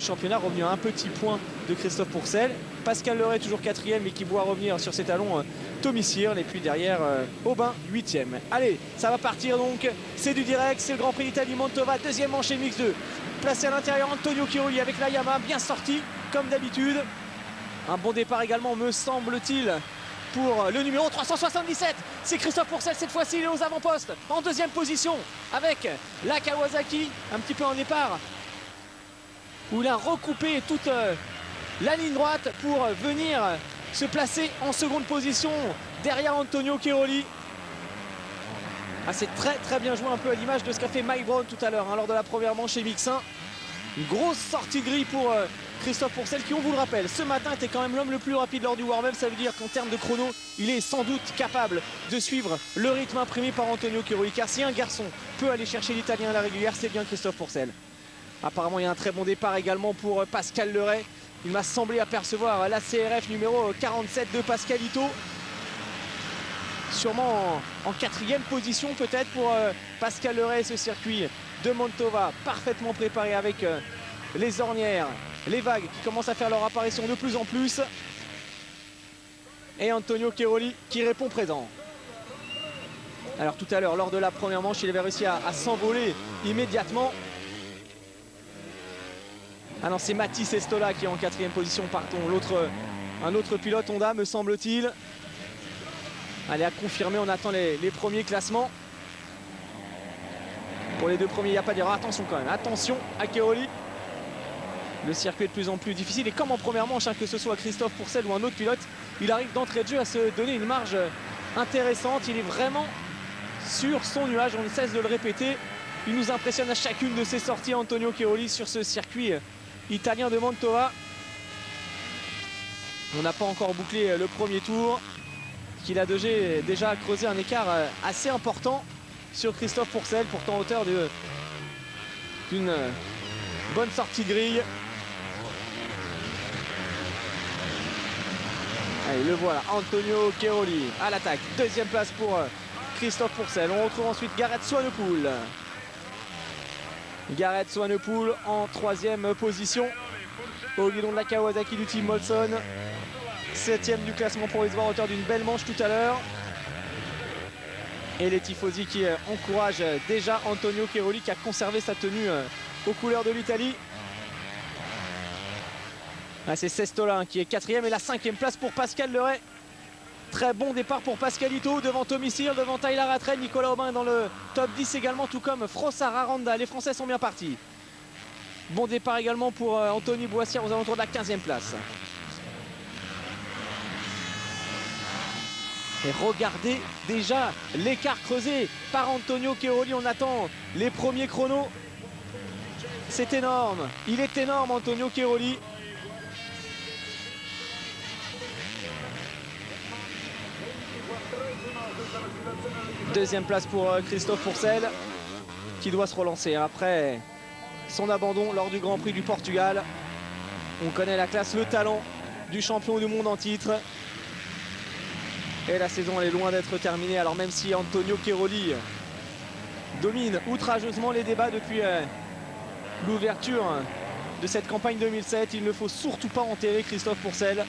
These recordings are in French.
Championnat revenu à un petit point de Christophe Pourcel. Pascal Leray toujours quatrième mais qui voit revenir sur ses talons Tommy Searle, et puis derrière Aubin 8e. Allez, ça va partir donc, c'est du direct, c'est le Grand Prix d'Italie Mantova, deuxième manche et mix 2. Placé à l'intérieur Antonio Chiaroli avec la Yamaha, bien sorti comme d'habitude. Un bon départ également me semble-t-il pour le numéro 377. C'est Christophe Pourcel cette fois-ci, il est aux avant-postes en deuxième position avec la Kawasaki, un petit peu en départ où il a recoupé toute la ligne droite pour venir se placer en seconde position derrière Antonio Chiaroli. Ah, c'est très bien joué, un peu à l'image de ce qu'a fait Mike Brown tout à l'heure lors de la première manche chez Mix 1. Une grosse sortie grille pour Christophe Pourcel qui, on vous le rappelle, ce matin était quand même l'homme le plus rapide lors du warm-up. Ça veut dire qu'en termes de chrono, il est sans doute capable de suivre le rythme imprimé par Antonio Chiaroli. Car si un garçon peut aller chercher l'Italien à la régulière, c'est bien Christophe Pourcel. Apparemment, il y a un très bon départ également pour Pascal Leray. Il m'a semblé apercevoir la CRF numéro 47 de Pascalito. Sûrement en quatrième position peut-être pour Pascal Leray, ce circuit de Mantova parfaitement préparé avec les ornières, les vagues qui commencent à faire leur apparition de plus en plus. Et Antonio Chiaroli qui répond présent. Alors tout à l'heure, lors de la première manche, il avait réussi à s'envoler immédiatement. Ah non, c'est Mathis Estola qui est en quatrième position, partons. Un autre pilote Honda, me semble-t-il. Allez, à confirmer, on attend les premiers classements. Pour les deux premiers, il n'y a pas d'erreur. Attention quand même, attention à Chiaroli. Le circuit est de plus en plus difficile. Et comme en première manche, que ce soit Christophe Pourcel ou un autre pilote, il arrive d'entrée de jeu à se donner une marge intéressante. Il est vraiment sur son nuage, on ne cesse de le répéter. Il nous impressionne à chacune de ses sorties, Antonio Chiaroli, sur ce circuit italien de Mantova. On n'a pas encore bouclé le premier tour. Qu'il a déjà creusé un écart assez important sur Christophe Pourcel, pourtant auteur d'une bonne sortie de grille. Allez, le voilà, Antonio Chiaroli à l'attaque. Deuxième place pour Christophe Pourcel. On retrouve ensuite Gareth Swanepoel. Gareth Swanepoel en troisième position au guidon de la Kawasaki du team Molson. 7e du classement provisoire, auteur d'une belle manche tout à l'heure. Et les tifosi qui encouragent déjà Antonio Chiaroli qui a conservé sa tenue aux couleurs de l'Italie. Ah, c'est Sestola qui est quatrième et la 5e place pour Pascal Leray. Très bon départ pour Pascalito devant Tommy Searle, devant Tyler Rattray. Nicolas Aubin dans le top 10 également, tout comme Frossard Aranda. Les Français sont bien partis. Bon départ également pour Anthony Boissière aux alentours de la 15e place. Et regardez déjà l'écart creusé par Antonio Chiaroli. On attend les premiers chronos. C'est énorme. Il est énorme, Antonio Chiaroli. Deuxième place pour Christophe Pourcel qui doit se relancer après son abandon lors du Grand Prix du Portugal. On connaît la classe, le talent du champion du monde en titre. Et la saison elle est loin d'être terminée. Alors même si Antonio Chiaroli domine outrageusement les débats depuis l'ouverture de cette campagne 2007, il ne faut surtout pas enterrer Christophe Pourcel.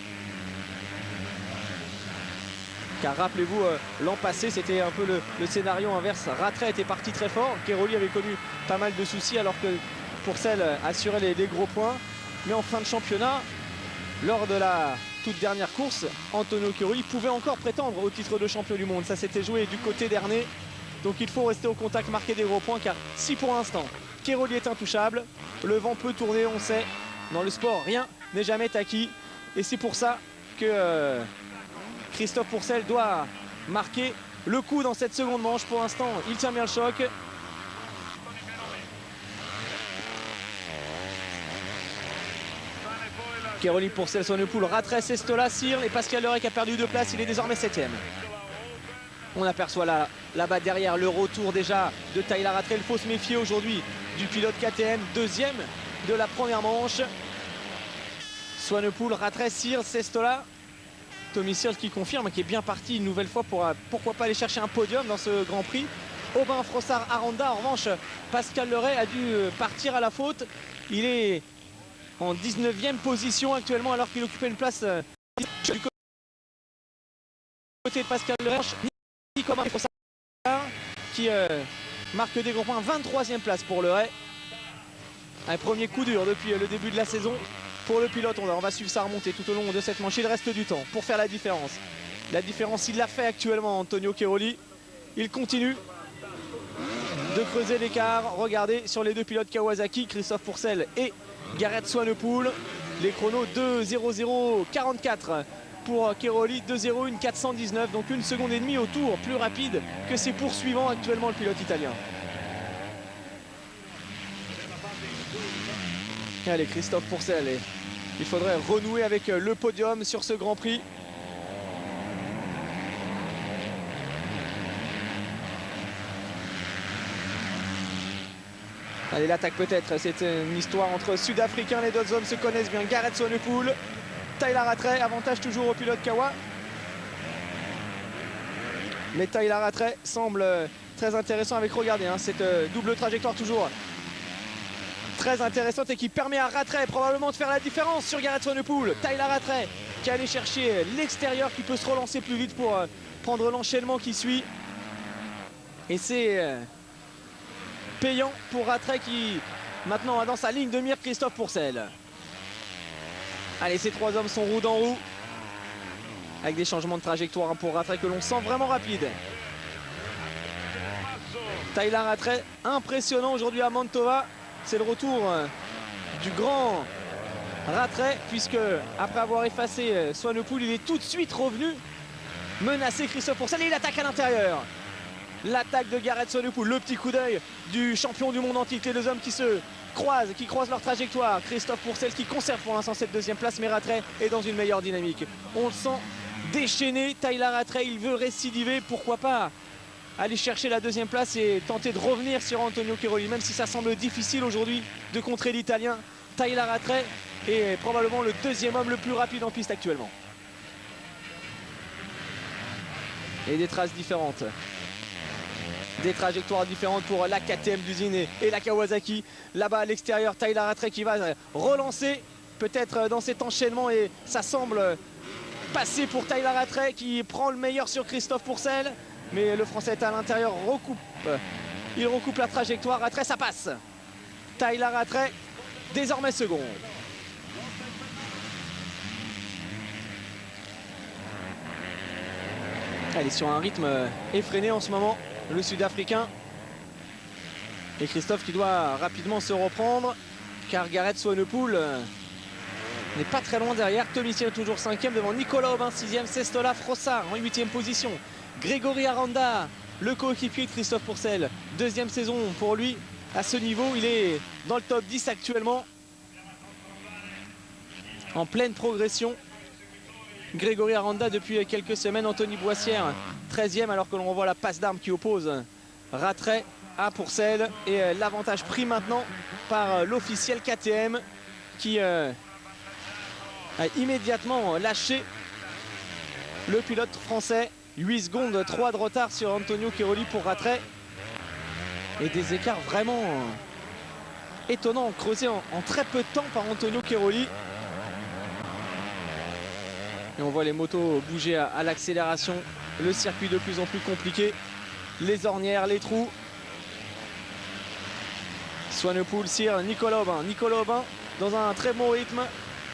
Car rappelez-vous, l'an passé, c'était un peu le scénario inverse. Rattray était parti très fort. Chiaroli avait connu pas mal de soucis alors que Pourcel assurait les gros points. Mais en fin de championnat, lors de la toute dernière course, Antonio Chiaroli pouvait encore prétendre au titre de champion du monde. Ça s'était joué du côté d'Ernée. Donc il faut rester au contact, marquer des gros points. Car si pour l'instant, Chiaroli est intouchable, le vent peut tourner, on sait. Dans le sport, rien n'est jamais acquis. Et c'est pour ça que Christophe Pourcel doit marquer le coup dans cette seconde manche. Pour l'instant, il tient bien le choc. Chiaroli, Pourcel, Swanepoel, Rattray, Sestola, Searle et Pascal Leray qui a perdu 2 places. Il est désormais 7e. On aperçoit là-bas derrière le retour déjà de Tyler Rattray. Il faut se méfier aujourd'hui du pilote KTM. Deuxième de la première manche. Swanepoel, Rattray, Searle, Sestola. Tommy Searle qui confirme, qui est bien parti une nouvelle fois pour pourquoi pas aller chercher un podium dans ce Grand Prix. Aubin, Frossard, Aranda. En revanche, Pascal Leray a dû partir à la faute. Il est en 19e position actuellement alors qu'il occupait une place du côté de Pascal Lerche. Nicolas qui marque des gros points, 23e place pour le Ray. Un premier coup dur depuis le début de la saison pour le pilote. On va suivre sa remontée tout au long de cette manche. Il reste du temps pour faire la différence. La différence, il l'a fait actuellement, Antonio Cairoli. Il continue de creuser l'écart. Regardez sur les deux pilotes Kawasaki, Christophe Pourcel et Gareth Swanepoel. Les chronos 2:00:44 pour Cairoli, 2:01:419. Donc 1 seconde et demie au tour plus rapide que ses poursuivants actuellement, le pilote italien. Allez, Christophe Pourcel, il faudrait renouer avec le podium sur ce Grand Prix. Allez, l'attaque peut-être, c'est une histoire entre Sud-Africains, les deux hommes se connaissent bien. Gareth Swanepoel, Tyler Rattray, avantage toujours au pilote Kawa. Mais Tyler Rattray semble très intéressant avec, regardez, cette double trajectoire toujours très intéressante et qui permet à Rattray probablement de faire la différence sur Gareth Swanepoel. Tyler Rattray qui allait chercher l'extérieur, qui peut se relancer plus vite pour prendre l'enchaînement qui suit. Et c'est payant pour Rattray qui maintenant a dans sa ligne de mire Christophe Pourcel. Allez, ces trois hommes sont roue dans roue avec des changements de trajectoire pour Rattray que l'on sent vraiment rapide. Tyler Rattray impressionnant aujourd'hui à Mantova. C'est le retour du grand Rattray, puisque après avoir effacé Swanepoel, il est tout de suite revenu menacer Christophe Pourcel et il attaque à l'intérieur. L'attaque de Gareth Swanepoel, le petit coup d'œil du champion du monde en titre. Les deux hommes qui se croisent, qui croisent leur trajectoire. Christophe Pourcel qui conserve pour l'instant cette deuxième place, mais Rattray est dans une meilleure dynamique. On le sent déchaîné. Tyler Rattray, il veut récidiver, pourquoi pas aller chercher la deuxième place et tenter de revenir sur Antonio Cairoli, même si ça semble difficile aujourd'hui de contrer l'Italien. Tyler Rattray est probablement le deuxième homme le plus rapide en piste actuellement. Et des traces différentes. Des trajectoires différentes pour la KTM d'usine et la Kawasaki. Là-bas à l'extérieur, Tyler Rattray qui va relancer peut-être dans cet enchaînement et ça semble passer pour Tyler Rattray qui prend le meilleur sur Christophe Pourcel. Mais le Français est à l'intérieur, il recoupe la trajectoire. Rattray, ça passe. Tyler Rattray, désormais second. Elle est sur un rythme effréné en ce moment, le Sud-Africain. Et Christophe qui doit rapidement se reprendre, car Gareth Swanepoel n'est pas très loin derrière. Tomissier est toujours 5e devant Nicolas Aubin 6e, Sestola Frossard en 8e position. Grégory Aranda, le coéquipier de Christophe Pourcel, deuxième saison pour lui à ce niveau. Il est dans le top 10 actuellement, en pleine progression. Grégory Aranda depuis quelques semaines. Anthony Boissière 13e, alors que l'on revoit la passe d'armes qui oppose Rattray à Pourcel. Et l'avantage pris maintenant par l'officiel KTM qui a immédiatement lâché le pilote français. 8 secondes 3 de retard sur Antonio Cairoli pour Rattray. Et des écarts vraiment étonnants, creusés en très peu de temps par Antonio Cairoli. Et on voit les motos bouger à l'accélération. Le circuit de plus en plus compliqué. Les ornières, les trous. Swanepoel, Cyr, Nicolas Aubin. Nicolas Aubin dans un très bon rythme,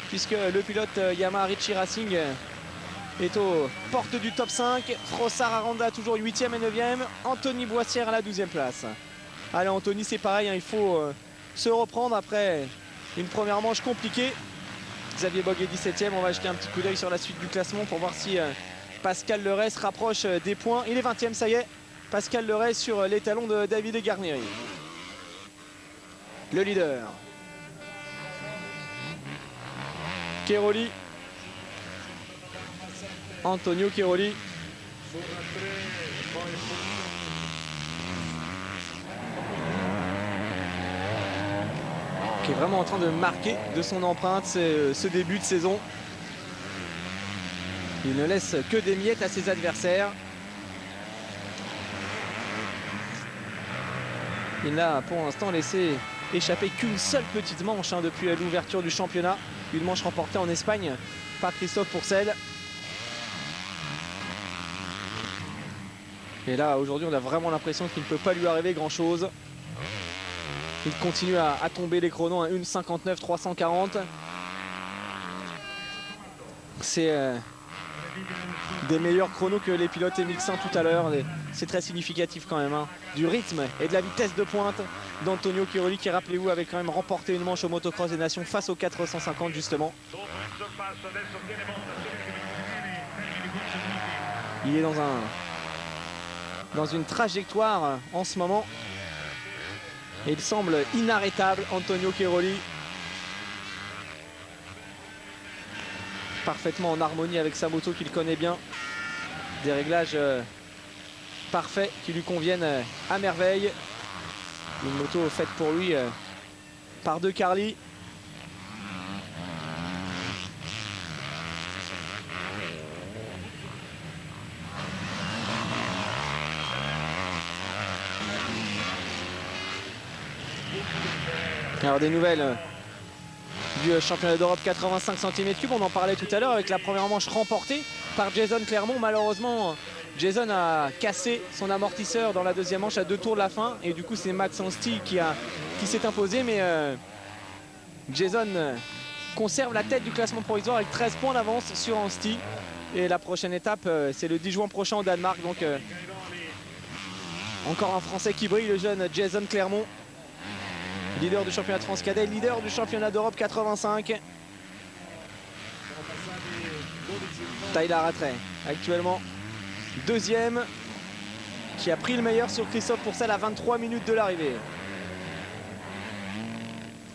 puisque le pilote Yamaha Richie Racing est aux portes du top 5. Frossard Aranda toujours 8e et 9e. Anthony Boissière à la 12e place. Allez, Anthony, c'est pareil, il faut se reprendre après une première manche compliquée. Xavier Bogue est 17e. On va jeter un petit coup d'œil sur la suite du classement pour voir si Pascal Leray se rapproche des points. Il est 20e, ça y est. Pascal Leray sur les talons de Davide Garnieri. Le leader. Cairoli. Antonio Cairoli. Qui est vraiment en train de marquer de son empreinte ce début de saison. Il ne laisse que des miettes à ses adversaires. Il n'a pour l'instant laissé échappé qu'une seule petite manche depuis l'ouverture du championnat. Une manche remportée en Espagne par Christophe Pourcel. Et là, aujourd'hui, on a vraiment l'impression qu'il ne peut pas lui arriver grand-chose. Il continue à tomber les chronos à 1,59 340. C'est des meilleurs chronos que les pilotes MX1 tout à l'heure. C'est très significatif quand même, hein. Du rythme et de la vitesse de pointe d'Antonio Cairoli qui, rappelez-vous, avait quand même remporté une manche au motocross des nations face aux 450 justement. Il est dans une trajectoire en ce moment. Et il semble inarrêtable, Antonio Cairoli. Parfaitement en harmonie avec sa moto qu'il connaît bien. Des réglages parfaits qui lui conviennent à merveille. Une moto faite pour lui par De Carli. Alors des nouvelles du championnat d'Europe 85 cm3, on en parlait tout à l'heure avec la première manche remportée par Jason Clermont. Malheureusement, Jason a cassé son amortisseur dans la deuxième manche à 2 tours de la fin. Et du coup, c'est Max Anstey qui s'est imposé. Mais Jason conserve la tête du classement provisoire avec 13 points d'avance sur Anstey. Et la prochaine étape, c'est le 10 juin prochain au Danemark. Donc encore un Français qui brille, le jeune Jason Clermont. Leader du championnat de France cadet, leader du championnat d'Europe 85. Tyler Rattray, actuellement deuxième, qui a pris le meilleur sur Christophe Pourcel à 23 minutes de l'arrivée.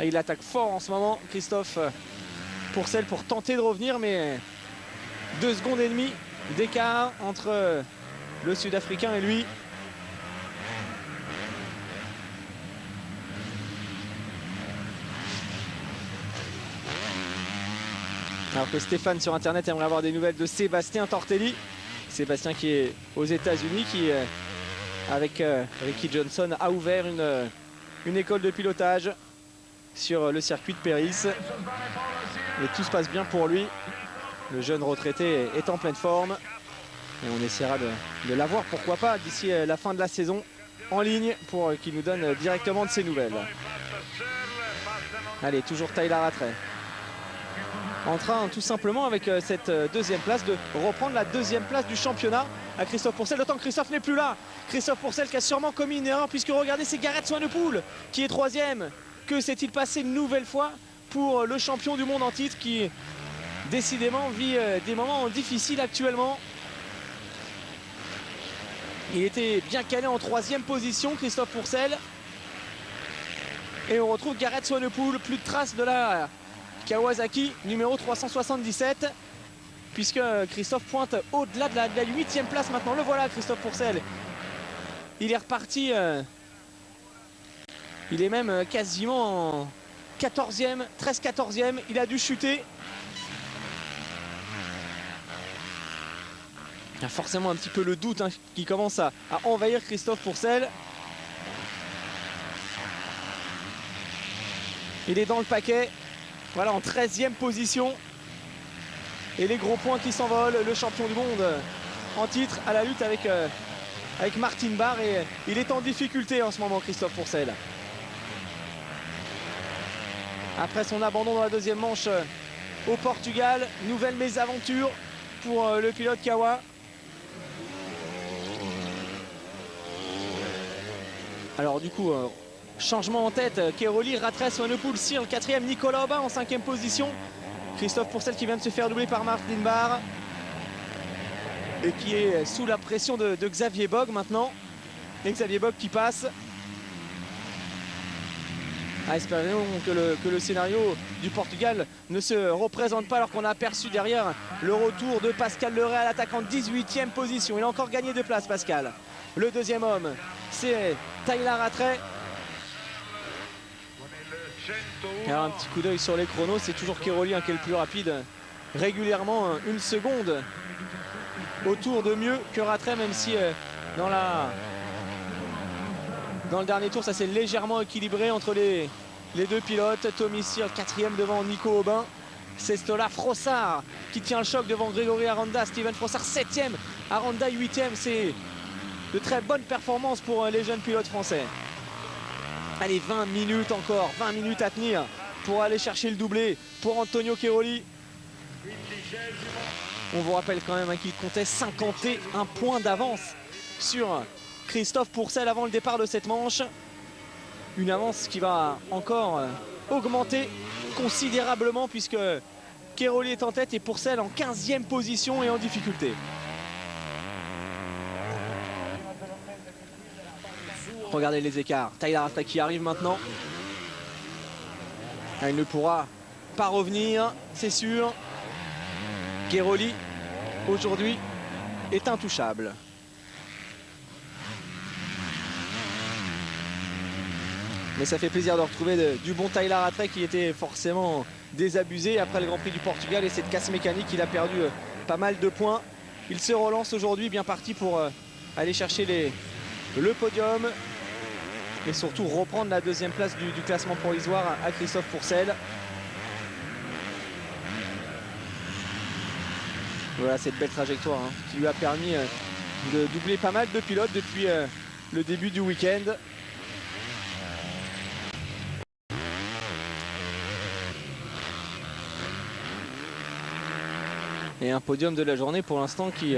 Il attaque fort en ce moment, Christophe Pourcel, pour tenter de revenir, mais 2 secondes et demie d'écart entre le Sud-Africain et lui. Alors que Stéphane sur internet aimerait avoir des nouvelles de Sébastien Tortelli. Sébastien qui est aux États-Unis, qui avec Ricky Johnson a ouvert une école de pilotage sur le circuit de Péris. Et tout se passe bien pour lui. Le jeune retraité est en pleine forme. Et on essaiera de l'avoir, pourquoi pas, d'ici la fin de la saison en ligne pour qu'il nous donne directement de ses nouvelles. Allez, toujours Tyler Rattray. En train tout simplement avec cette deuxième place de reprendre la deuxième place du championnat à Christophe Pourcel. D'autant que Christophe n'est plus là. Christophe Pourcel qui a sûrement commis une erreur, puisque regardez, c'est Gareth Swanepoel qui est troisième. Que s'est-il passé une nouvelle fois pour le champion du monde en titre qui décidément vit des moments difficiles actuellement. Il était bien calé en troisième position, Christophe Pourcel. Et on retrouve Gareth Swanepoel, plus de traces de la Kawasaki numéro 377, puisque Christophe pointe au-delà de la 8e place maintenant. Le voilà, Christophe Pourcel. Il est reparti. Il est même quasiment en 14e, 13-14e. Il a dû chuter. Il y a forcément un petit peu le doute qui commence à envahir Christophe Pourcel. Il est dans le paquet. Voilà, en 13e position. Et les gros points qui s'envolent. Le champion du monde en titre à la lutte avec Martin Barr. Et il est en difficulté en ce moment, Christophe Pourcel. Après son abandon dans la deuxième manche au Portugal. Nouvelle mésaventure pour le pilote Kawa. Alors du coup... changement en tête, Cairoli, Rattray, Swanepoel, Searle, 4e, Nicolas Aubin en 5e position. Christophe Pourcel qui vient de se faire doubler par Martin Barr. Et qui est sous la pression de Xavier Bogg maintenant. Et Xavier Bogg qui passe. Espérons que le scénario du Portugal ne se représente pas, alors qu'on a aperçu derrière le retour de Pascal Leray à l'attaque en 18e position. Il a encore gagné 2 places, Pascal. Le deuxième homme, c'est Tyler Rattray. Alors un petit coup d'œil sur les chronos, c'est toujours Cairoli qui est le plus rapide, régulièrement 1 seconde autour de mieux que Rattray, même si dans le dernier tour ça s'est légèrement équilibré entre les les deux pilotes. Tomislav 4e devant Nico Aubin. Sestola, Frossard qui tient le choc devant Grégory Aranda. Steven Frossard 7e, Aranda 8e. C'est de très bonnes performances pour les jeunes pilotes français. Allez, 20 minutes encore, 20 minutes à tenir pour aller chercher le doublé pour Antonio Cairoli. On vous rappelle quand même qu'il comptait 51 points d'avance sur Christophe Pourcel avant le départ de cette manche. Une avance qui va encore augmenter considérablement puisque Cairoli est en tête et Pourcel en 15e position et en difficulté. Regardez les écarts. Tyler Rattray qui arrive maintenant. Il ne pourra pas revenir, c'est sûr. Cairoli, aujourd'hui, est intouchable. Mais ça fait plaisir de retrouver du bon Tyler Rattray qui était forcément désabusé après le Grand Prix du Portugal et cette casse mécanique. Il a perdu pas mal de points. Il se relance aujourd'hui, bien parti pour aller chercher le podium et surtout reprendre la deuxième place du classement provisoire à Christophe Pourcel. Voilà cette belle trajectoire qui lui a permis de doubler pas mal de pilotes depuis le début du week-end. Et un podium de la journée pour l'instant qui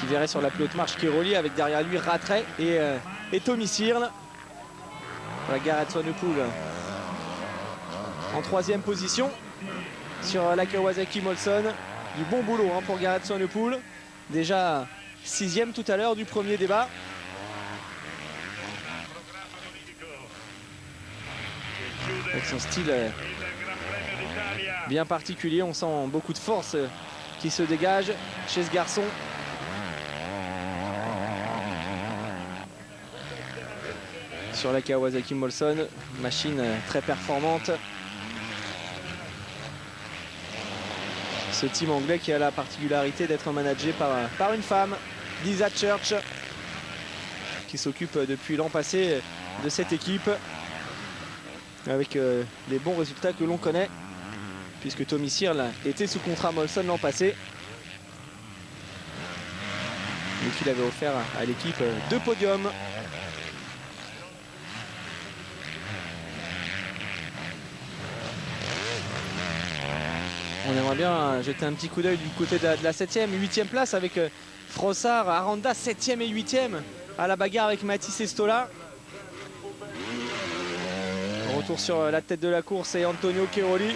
verrait sur la plus haute marche Cairoli avec derrière lui Rattray et Tommy Sirle. Voilà Garrett Swanepoel en 3e position sur la Kawasaki Molson. Du bon boulot pour Garrett Swanepoel. Déjà 6e tout à l'heure du premier débat. Avec son style bien particulier, on sent beaucoup de force qui se dégage chez ce garçon. Sur la Kawasaki Molson, machine très performante. Ce team anglais qui a la particularité d'être managé par une femme, Lisa Church, qui s'occupe depuis l'an passé de cette équipe avec les bons résultats que l'on connaît puisque Tommy Sirle était sous contrat Molson l'an passé et qu'il avait offert à l'équipe 2 podiums. On aimerait bien jeter un petit coup d'œil du côté de la 7e, 8e place avec Frossard, Aranda 7e et 8e à la bagarre avec Mathis Sestola. Retour sur la tête de la course et Antonio Cairoli.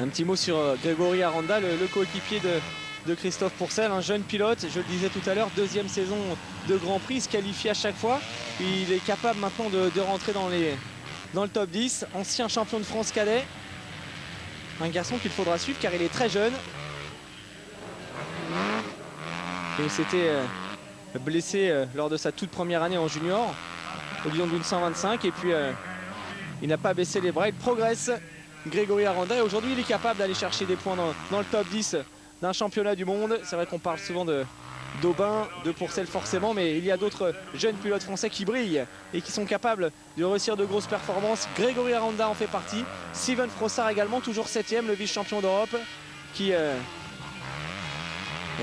Un petit mot sur Grégory Aranda, le coéquipier de Christophe Pourcel, un jeune pilote, je le disais tout à l'heure, 2e saison de Grand Prix, se qualifie à chaque fois. Il est capable maintenant de rentrer dans le top 10, ancien champion de France cadet. Un garçon qu'il faudra suivre car il est très jeune. Et il s'était blessé lors de sa toute première année en junior au Lyon d'une 125 et puis il n'a pas baissé les bras, il progresse. Grégory Aranda et aujourd'hui il est capable d'aller chercher des points dans le top 10 d'un championnat du monde. C'est vrai qu'on parle souvent d'Aubin, de Pourcel forcément, mais il y a d'autres jeunes pilotes français qui brillent et qui sont capables de réussir de grosses performances. Grégory Aranda en fait partie, Steven Frossard également, toujours 7e, le vice-champion d'Europe, qui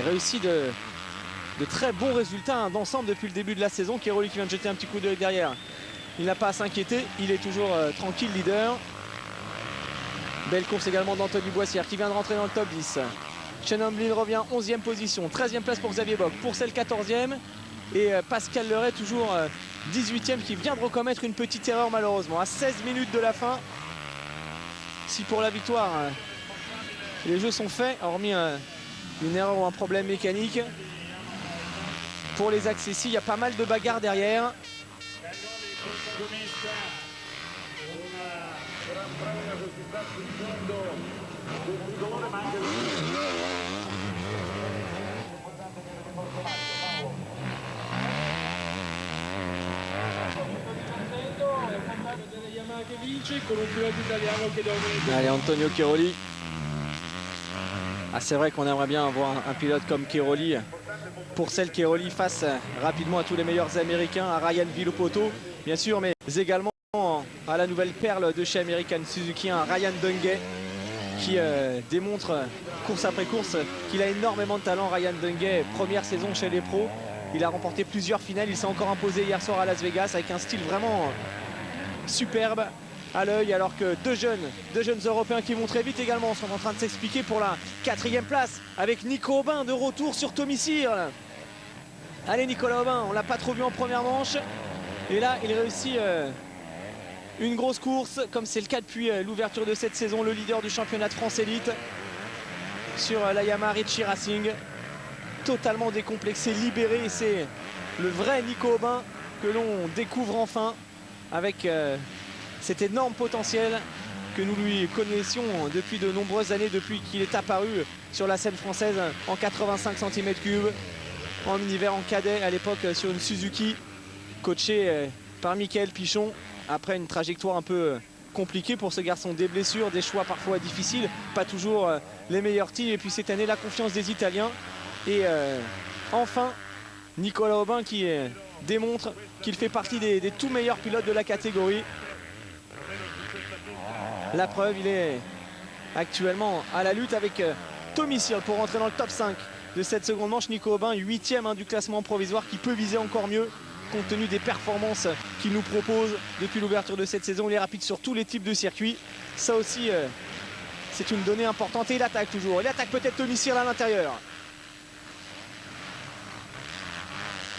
réussit de très bons résultats d'ensemble depuis le début de la saison. Cairoli qui vient de jeter un petit coup d'œil derrière, il n'a pas à s'inquiéter, il est toujours tranquille leader. Belle course également d'Anthony Boissière qui vient de rentrer dans le top 10. Shannon Blin revient 11e position, 13e place pour Xavier Bock, Pourcel 14e et Pascal Leray toujours 18e qui vient de recommettre une petite erreur malheureusement à 16 minutes de la fin. Si pour la victoire les jeux sont faits, hormis une erreur ou un problème mécanique, pour les accessis il y a pas mal de bagarres derrière. Allez, Antonio Cairoli. Ah, c'est vrai qu'on aimerait bien avoir un pilote comme Cairoli. Pourcel Cairoli face rapidement à tous les meilleurs américains, à Ryan Villopoto bien sûr, mais également à la nouvelle perle de chez American Suzuki, un Ryan Dungay qui démontre course après course qu'il a énormément de talent. Ryan Dungay, première saison chez les pros, il a remporté plusieurs finales, il s'est encore imposé hier soir à Las Vegas avec un style vraiment superbe à l'œil, alors que deux jeunes Européens qui vont très vite également sont en train de s'expliquer pour la 4e place avec Nico Aubin de retour sur Tommy Sierle. Allez, Nicolas Aubin, on l'a pas trop vu en première manche et là il réussit une grosse course, comme c'est le cas depuis l'ouverture de cette saison, le leader du championnat de France Élite sur la Yamaha Ricci Racing, totalement décomplexé, libéré, et c'est le vrai Nico Aubin que l'on découvre enfin avec cet énorme potentiel que nous lui connaissions depuis de nombreuses années, depuis qu'il est apparu sur la scène française en 85 cm3 en univers en cadet à l'époque sur une Suzuki, coaché par Michael Pichon. Après une trajectoire un peu compliquée pour ce garçon, des blessures, des choix parfois difficiles, pas toujours les meilleurs tirs, et puis cette année la confiance des Italiens. Et enfin Nicolas Aubin qui démontre qu'il fait partie des tout meilleurs pilotes de la catégorie. La preuve, il est actuellement à la lutte avec Tommy Sierle pour rentrer dans le top 5 de cette seconde manche. Nico Aubin, 8e du classement provisoire, qui peut viser encore mieux compte tenu des performances qu'il nous propose depuis l'ouverture de cette saison. Il est rapide sur tous les types de circuits. Ça aussi, c'est une donnée importante. Et il attaque toujours. Il attaque peut-être Tommy Sierle à l'intérieur.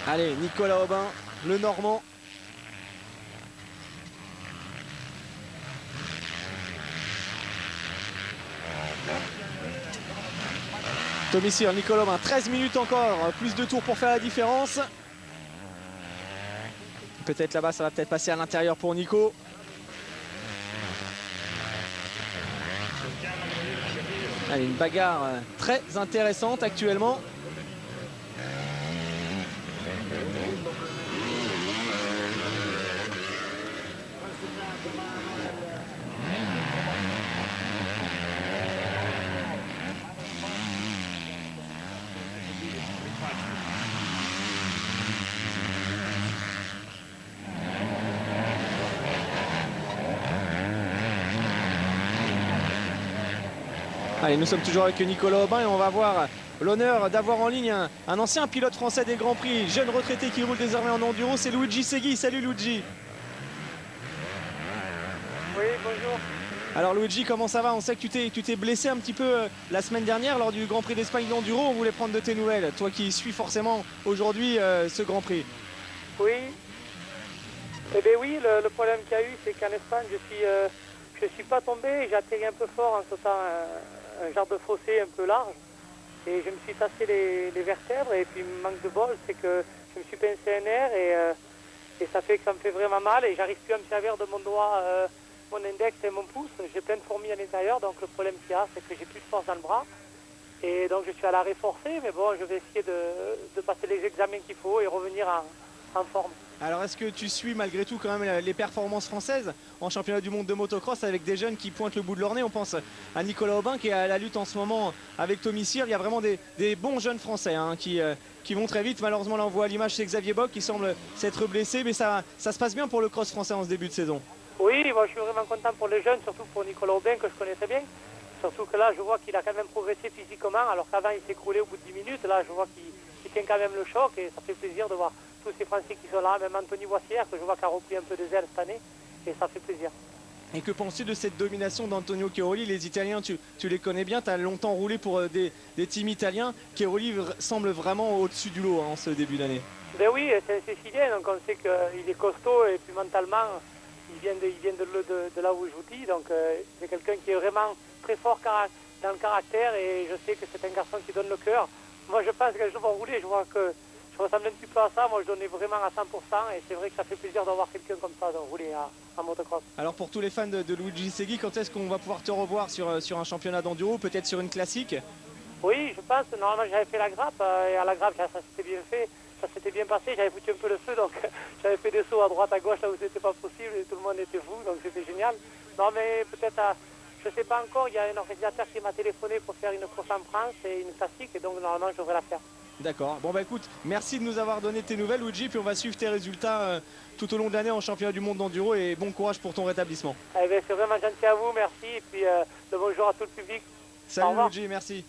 Allez, Nicolas Aubin, le Normand. Tommy Sierle, Nicolas Aubin, 13 minutes encore, plus de tours pour faire la différence. Peut-être là-bas, ça va peut-être passer à l'intérieur pour Nico. Allez, une bagarre très intéressante actuellement. Allez, nous sommes toujours avec Nicolas Aubin et on va avoir l'honneur d'avoir en ligne un ancien pilote français des Grands Prix, jeune retraité qui roule désormais en enduro, c'est Luigi Segui. Salut Luigi. Oui, bonjour. Alors Luigi, comment ça va? On sait que tu t'es blessé un petit peu la semaine dernière lors du Grand Prix d'Espagne d'enduro. On voulait prendre de tes nouvelles, toi qui suis forcément aujourd'hui ce Grand Prix. Oui. Eh bien oui, le problème qu'il y a eu, c'est qu'en Espagne, je suis pas tombé. J'ai atterri un peu fort en sautant un genre de fossé un peu large. Et je me suis tassé les vertèbres. Et puis, manque de bol, c'est que je me suis pincé un nerf et ça fait que ça me fait vraiment mal. Et j'arrive plus à me servir de mon doigt, mon index et mon pouce. J'ai plein de fourmis à l'intérieur. Donc, le problème qu'il y a, c'est que j'ai plus de force dans le bras. Et donc, je suis à l'arrêt forcé. Mais bon, je vais essayer de passer les examens qu'il faut et revenir en forme. Alors est-ce que tu suis malgré tout quand même les performances françaises en championnat du monde de motocross avec des jeunes qui pointent le bout de leur nez? On pense à Nicolas Aubin qui est à la lutte en ce moment avec Tommy Sierle. Il y a vraiment des bons jeunes français qui vont très vite. Malheureusement là on voit à l'image c'est Xavier Bock qui semble s'être blessé, mais ça se passe bien pour le cross français en ce début de saison. Oui, moi je suis vraiment content pour les jeunes, surtout pour Nicolas Aubin que je connais très bien. Surtout que là je vois qu'il a quand même progressé physiquement alors qu'avant il s'écroulait au bout de 10 minutes. Là je vois qu'il tient quand même le choc et ça fait plaisir de voir tous ces Français qui sont là, même Anthony Voissière que je vois qui a repris un peu des ailes cette année et ça fait plaisir. Et que penses-tu de cette domination d'Antonio Chiaroli? Les Italiens, tu les connais bien, tu as longtemps roulé pour des teams italiens. Chiaroli semble vraiment au-dessus du lot en ce début d'année. Ben oui, c'est un Sicilien, donc on sait qu'il est costaud et puis mentalement, il vient de là où je vous dis. Donc c'est quelqu'un qui est vraiment très fort dans le caractère et je sais que c'est un garçon qui donne le cœur. Moi je pense que je vais rouler, je vois que je ressemble un petit peu à ça, moi je donnais vraiment à 100% et c'est vrai que ça fait plaisir d'avoir quelqu'un comme ça, de rouler en motocross. Alors pour tous les fans de Luigi Segui, quand est-ce qu'on va pouvoir te revoir sur un championnat d'enduro, peut-être sur une classique? Oui, je pense, normalement j'avais fait la grappe et à la grappe ça s'était bien fait, ça s'était bien passé, j'avais foutu un peu le feu donc j'avais fait des sauts à droite à gauche là où c'était pas possible et tout le monde était fou donc c'était génial. Non mais peut-être, je sais pas encore, il y a un organisateur qui m'a téléphoné pour faire une course en France et une classique et donc normalement je devrais la faire. D'accord. Bon bah écoute, merci de nous avoir donné tes nouvelles Luigi, puis on va suivre tes résultats tout au long de l'année en championnat du monde d'enduro et bon courage pour ton rétablissement. Eh bien, c'est vraiment gentil à vous, merci. Et puis, le bonjour à tout le public. Salut Luigi, merci.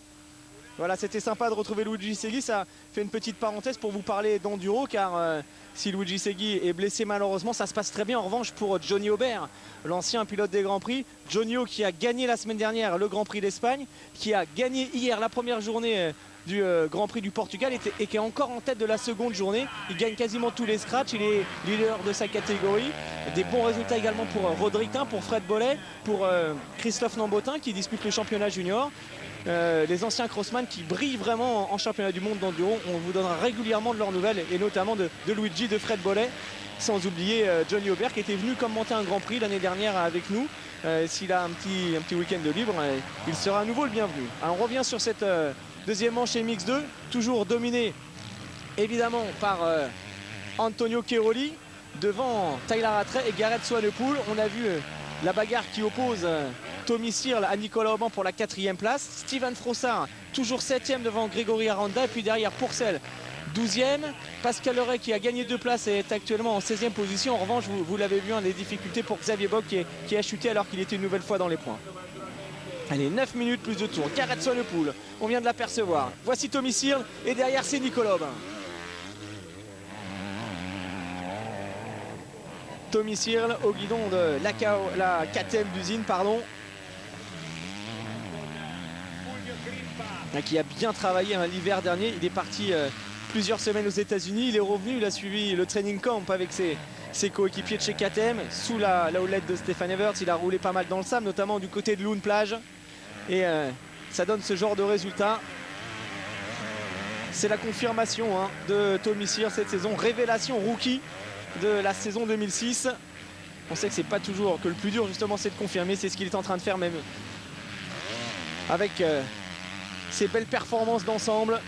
Voilà, c'était sympa de retrouver Luigi Segui. Ça fait une petite parenthèse pour vous parler d'enduro, car si Luigi Segui est blessé malheureusement, ça se passe très bien. En revanche, pour Johnny Aubert, l'ancien pilote des Grands Prix, Johnny O qui a gagné la semaine dernière le Grand Prix d'Espagne, qui a gagné hier la première journée du Grand Prix du Portugal et qui est encore en tête de la seconde journée. Il gagne quasiment tous les scratchs, il est leader de sa catégorie. Des bons résultats également pour Rodriquin, pour Fred Bollet, pour Christophe Nambotin qui dispute le championnat junior. Les anciens crossman qui brillent vraiment en championnat du monde d'enduro. On vous donnera régulièrement de leurs nouvelles et notamment de Luigi, de Fred Bollet, sans oublier Johnny Aubert qui était venu commenter un Grand Prix l'année dernière avec nous. S'il a un petit week-end de libre, il sera à nouveau le bienvenu. Alors, on revient sur cette deuxième manche MX2, toujours dominé évidemment par Antonio Cairoli devant Tyler Rattray et Gareth Swanepoel. On a vu la bagarre qui oppose Tommy Searle à Nicolas Aubin pour la 4e place. Steven Frossard toujours 7e devant Grégory Aranda, et puis derrière Pourcel 12e. Pascal Leray qui a gagné 2 places et est actuellement en 16e position. En revanche, vous l'avez vu, les difficultés pour Xavier Bock qui a chuté alors qu'il était une nouvelle fois dans les points. Allez, 9 minutes plus de tour. Gareth Swanepoel, on vient de l'apercevoir. Voici Tommy Searle et derrière c'est Nicolas Aubin. Tommy Searle au guidon de la KTM d'usine, pardon. Qui a bien travaillé l'hiver dernier. Il est parti plusieurs semaines aux États-Unis. Il est revenu, il a suivi le training camp avec ses coéquipiers de chez KTM sous la houlette de Stéphane Everts. Il a roulé pas mal dans le sable, notamment du côté de Loon Plage. Et ça donne ce genre de résultat. C'est la confirmation de Tommy Searle cette saison. Révélation rookie de la saison 2006. On sait que c'est pas toujours que le plus dur justement c'est de confirmer. C'est ce qu'il est en train de faire même avec ses belles performances d'ensemble.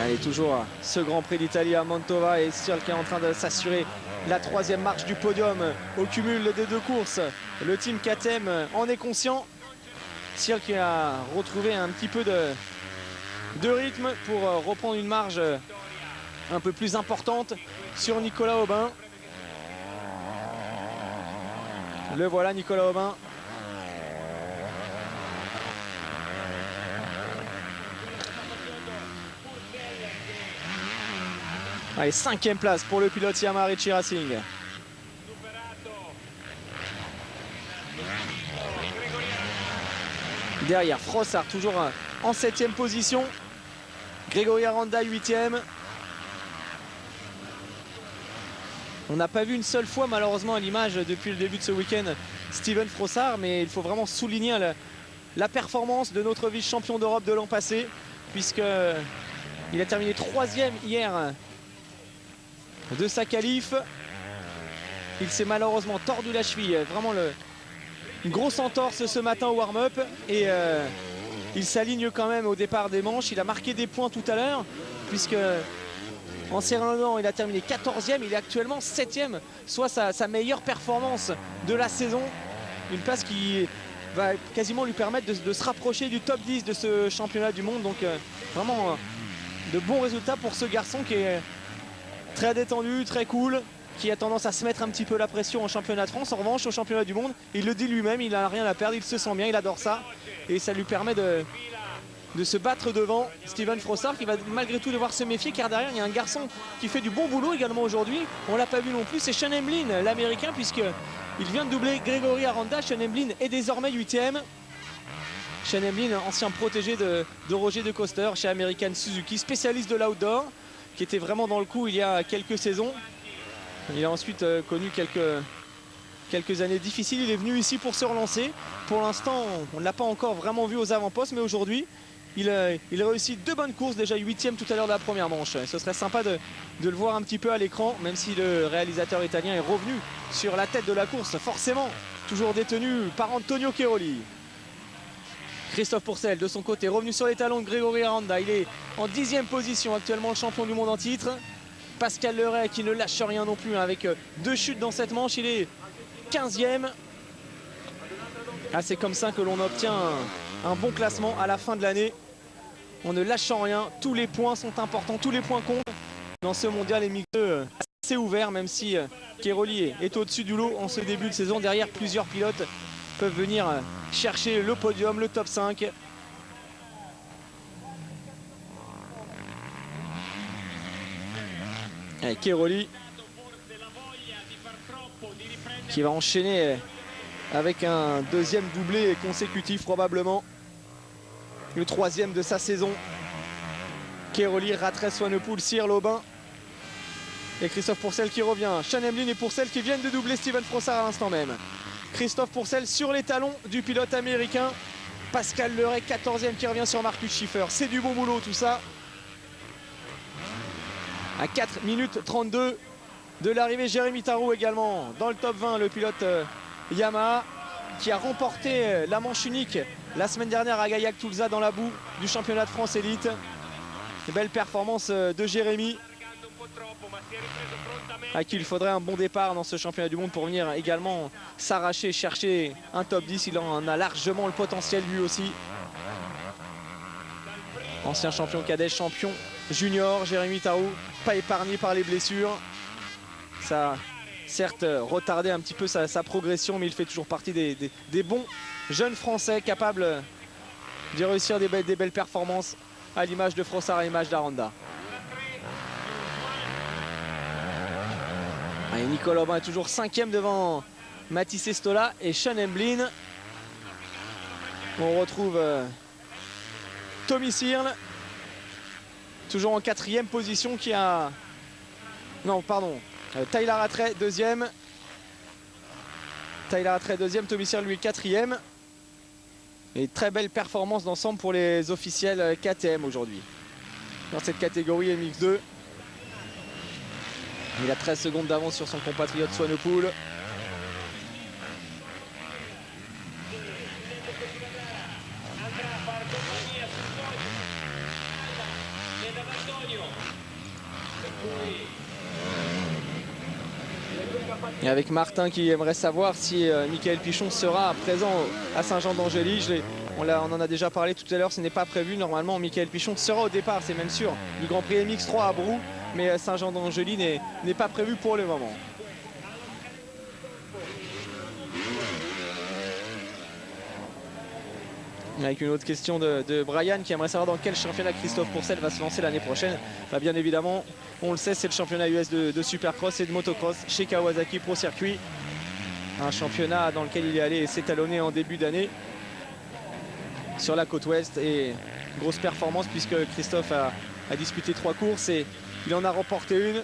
Allez, toujours ce Grand Prix d'Italie à Mantova et Searle qui est en train de s'assurer la 3e marche du podium au cumul des 2 courses. Le team KTM en est conscient. Searle qui a retrouvé un petit peu de rythme pour reprendre une marge un peu plus importante sur Nicolas Aubin. Le voilà, Nicolas Aubin. Allez, 5e place pour le pilote Yamaha Richie Racing. Derrière, Frossard toujours en 7e position. Grégory Aranda 8e. On n'a pas vu une seule fois malheureusement à l'image depuis le début de ce week-end Steven Frossard, mais il faut vraiment souligner la performance de notre vice-champion d'Europe de l'an passé, puisqu'il a terminé 3e hier de sa qualif. Il s'est malheureusement tordu la cheville, vraiment une grosse entorse ce matin au warm-up, et il s'aligne quand même au départ des manches. Il a marqué des points tout à l'heure, puisque en Serrano, il a terminé 14e, il est actuellement 7e, soit sa meilleure performance de la saison. Une place qui va quasiment lui permettre de se rapprocher du top 10 de ce championnat du monde. Donc vraiment de bons résultats pour ce garçon qui est très détendu, très cool, qui a tendance à se mettre un petit peu la pression en championnat de France. En revanche, au championnat du monde, il le dit lui-même, il n'a rien à perdre, il se sent bien, il adore ça. Et ça lui permet de se battre devant Steven Frossard, qui va malgré tout devoir se méfier, car derrière il y a un garçon qui fait du bon boulot également aujourd'hui. On l'a pas vu non plus, c'est Sean Emlyn, l'américain, puisqu'il vient de doubler Grégory Aranda. Sean Emlyn est désormais 8e. Sean Emlyn, ancien protégé de Roger de Coster chez American Suzuki, spécialiste de l'outdoor, qui était vraiment dans le coup il y a quelques saisons. Il a ensuite connu quelques années difficiles. Il est venu ici pour se relancer. Pour l'instant, on ne l'a pas encore vraiment vu aux avant-postes, mais aujourd'hui, il réussit 2 bonnes courses, déjà 8e tout à l'heure de la première manche. Ce serait sympa de le voir un petit peu à l'écran, même si le réalisateur italien est revenu sur la tête de la course, forcément, toujours détenu par Antonio Cairoli. Christophe Pourcel, de son côté, revenu sur les talons de Grégory Aranda. Il est en 10e position, actuellement le champion du monde en titre. Pascal Leray qui ne lâche rien non plus, avec 2 chutes dans cette manche. Il est 15e. Ah, c'est comme ça que l'on obtient un bon classement à la fin de l'année. On ne lâche rien, tous les points sont importants, tous les points comptent dans ce mondial MX2 assez ouvert, même si Cairoli est au-dessus du lot en ce début de saison. Derrière, plusieurs pilotes peuvent venir chercher le podium, le top 5. Et Cairoli qui va enchaîner avec un deuxième doublé consécutif probablement. Le troisième de sa saison. Cairoli, Rattray, Swanepoel, Cyr, Aubin. Et Christophe Pourcel qui revient. Sean Emlyn et Pourcel qui viennent de doubler Steven Frossard à l'instant même. Christophe Pourcel sur les talons du pilote américain. Pascal Leray, 14e qui revient sur Marcus Schiffer. C'est du bon boulot tout ça. À 4 minutes 32 de l'arrivée, Jérémy Tarou également dans le top 20, le pilote Yamaha qui a remporté la manche unique la semaine dernière à Gaillac-Toulza dans la boue du championnat de France élite. Belle performance de Jérémy, à qui il faudrait un bon départ dans ce championnat du monde pour venir également s'arracher, chercher un top 10. Il en a largement le potentiel lui aussi. Ancien champion cadet, champion junior, Jérémy Tarou, pas épargné par les blessures. Ça a certes retardé un petit peu sa progression, mais il fait toujours partie des bons jeunes Français capables de réussir des belles performances à l'image de Frossard, à l'image d'Aranda. Nicolas Aubin est toujours 5e devant Mathis Estola et Sean Emlyn. On retrouve Tommy Searle, toujours en 4e position, qui a... Non, pardon. Tyler Rattray, 2e. Tyler Rattray, 2e. Tommy Searle, lui, 4e. Et très belle performance d'ensemble pour les officiels KTM aujourd'hui. Dans cette catégorie MX2. Il a 13 secondes d'avance sur son compatriote Swanepoel. Et avec Martin qui aimerait savoir si Michael Pichon sera présent à Saint-Jean-d'Angély. On en a déjà parlé tout à l'heure, ce n'est pas prévu. Normalement, Michael Pichon sera au départ, c'est même sûr, du Grand Prix MX3 à Brou. Mais Saint-Jean-d'Angély n'est pas prévu pour le moment. Avec une autre question de Brian qui aimerait savoir dans quel championnat Christophe Pourcel va se lancer l'année prochaine. Bah, bien évidemment, on le sait, c'est le championnat US de Supercross et de motocross chez Kawasaki Pro Circuit. Un championnat dans lequel il est allé s'étalonner en début d'année sur la côte ouest. Et grosse performance puisque Christophe a disputé 3 courses et il en a remporté une.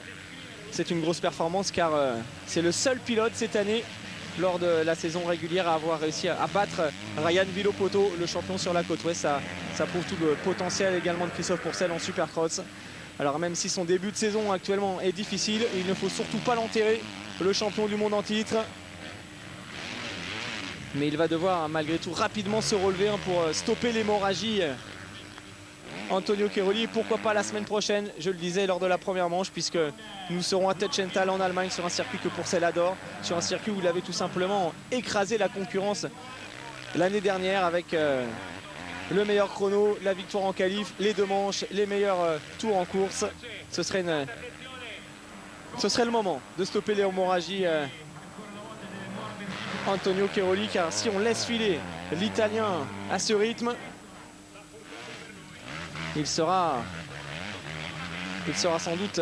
C'est une grosse performance car c'est le seul pilote cette année lors de la saison régulière à avoir réussi à battre Ryan Villopoto, le champion sur la côte ouest. Ça prouve tout le potentiel également de Christophe Pourcel en Supercross. Alors même si son début de saison actuellement est difficile, il ne faut surtout pas l'enterrer, le champion du monde en titre. Mais il va devoir malgré tout rapidement se relever pour stopper l'hémorragie. Antonio Cairoli, pourquoi pas la semaine prochaine, je le disais lors de la première manche, puisque nous serons à Tetchental en Allemagne sur un circuit que Pourcel adore, sur un circuit où il avait tout simplement écrasé la concurrence l'année dernière avec le meilleur chrono, la victoire en qualif, les 2 manches, les meilleurs tours en course. Ce serait le moment de stopper l'hémorragie Antonio Cairoli, car si on laisse filer l'Italien à ce rythme, il sera sans doute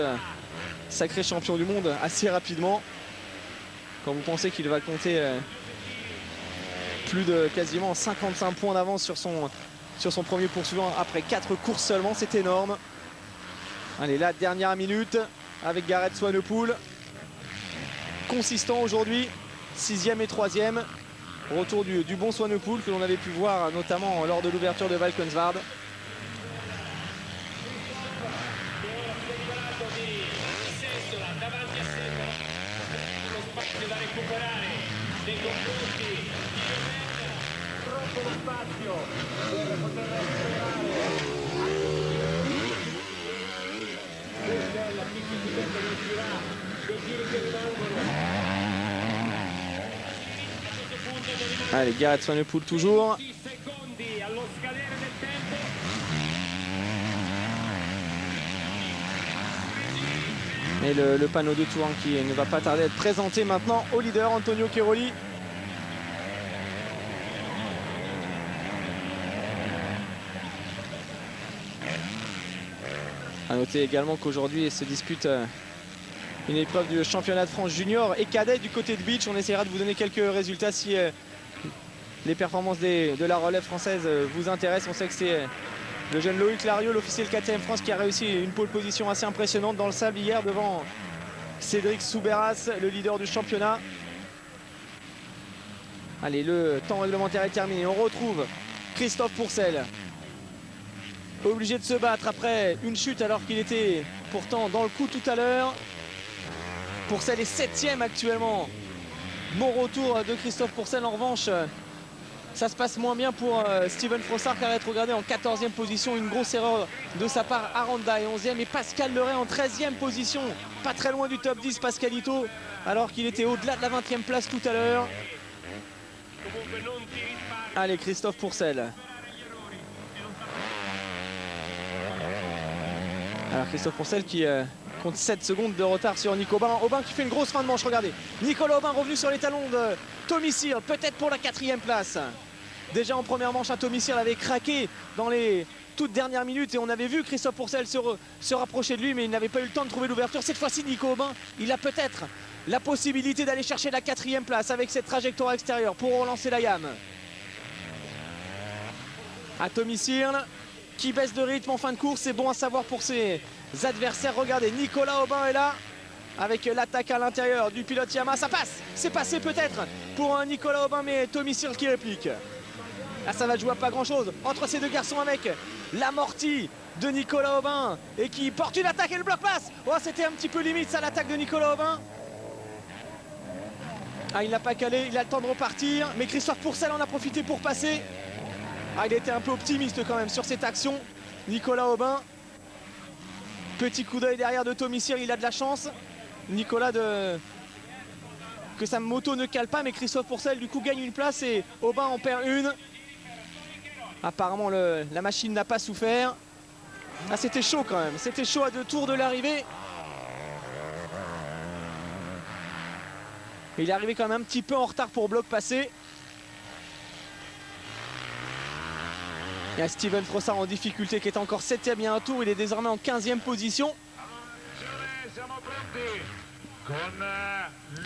sacré champion du monde assez rapidement. Quand vous pensez qu'il va compter plus de quasiment 55 points d'avance sur son premier poursuivant après 4 courses seulement, c'est énorme. Allez, la dernière minute avec Gareth Swanepoel. Consistant aujourd'hui, 6e et 3e. Retour du bon Swanepoel que l'on avait pu voir notamment lors de l'ouverture de Valkenswaard. Allez, Gareth Swanepoel toujours. Et le panneau de tour qui ne va pas tarder à être présenté maintenant au leader Antonio Cairoli. A noter également qu'aujourd'hui se dispute une épreuve du championnat de France junior et cadet du côté de Beach. On essaiera de vous donner quelques résultats si les performances de la relève française vous intéressent. On sait que c'est le jeune Loïc Larieux, l'officier de KTM France, qui a réussi une pole position assez impressionnante dans le sable hier devant Cédric Soubeyras, le leader du championnat. Allez, le temps réglementaire est terminé. On retrouve Christophe Pourcel, obligé de se battre après une chute alors qu'il était pourtant dans le coup tout à l'heure. Pourcel est 7e actuellement. Bon retour de Christophe Pourcel. En revanche, ça se passe moins bien pour Steven Frossard qui a rétrogradé en 14e position. Une grosse erreur de sa part. Aranda est 11e et Pascal Leray en 13e position. Pas très loin du top 10 Pascalito, alors qu'il était au-delà de la 20e place tout à l'heure. Allez, Christophe Pourcel. Alors Christophe Pourcel qui compte 7 secondes de retard sur Nico Aubin. Aubin qui fait une grosse fin de manche, regardez. Nicolas Aubin revenu sur les talons de Tommy Searle, peut-être pour la 4e place. Déjà en première manche, Tommy Searle avait craqué dans les toutes dernières minutes et on avait vu Christophe Pourcel se rapprocher de lui, mais il n'avait pas eu le temps de trouver l'ouverture. Cette fois-ci, Nico Aubin, il a peut-être la possibilité d'aller chercher la 4e place avec cette trajectoire extérieure pour relancer la gamme. Tommy Searle qui baisse de rythme en fin de course, c'est bon à savoir pour ses adversaires. Regardez, Nicolas Aubin est là avec l'attaque à l'intérieur du pilote Yamaha. Ça passe, c'est passé peut-être pour un Nicolas Aubin, mais Tommy Searle qui réplique. Là, ça va jouer à pas grand chose entre ces deux garçons avec l'amorti de Nicolas Aubin et qui porte une attaque et le bloc passe. Oh, c'était un petit peu limite ça, l'attaque de Nicolas Aubin. Il n'a pas calé, il a le temps de repartir, mais Christophe Pourcel en a profité pour passer. Il était un peu optimiste quand même sur cette action, Nicolas Aubin. Petit coup d'œil derrière de Tommy Searle, il a de la chance. Nicolas que sa moto ne cale pas, mais Christophe Pourcel du coup gagne une place et Aubin en perd une. Apparemment la machine n'a pas souffert. C'était chaud quand même, c'était chaud à 2 tours de l'arrivée. Il est arrivé quand même un petit peu en retard pour bloc passé. Il y a Steven Frossard en difficulté qui est encore 7e il y a un tour. Il est désormais en 15e position.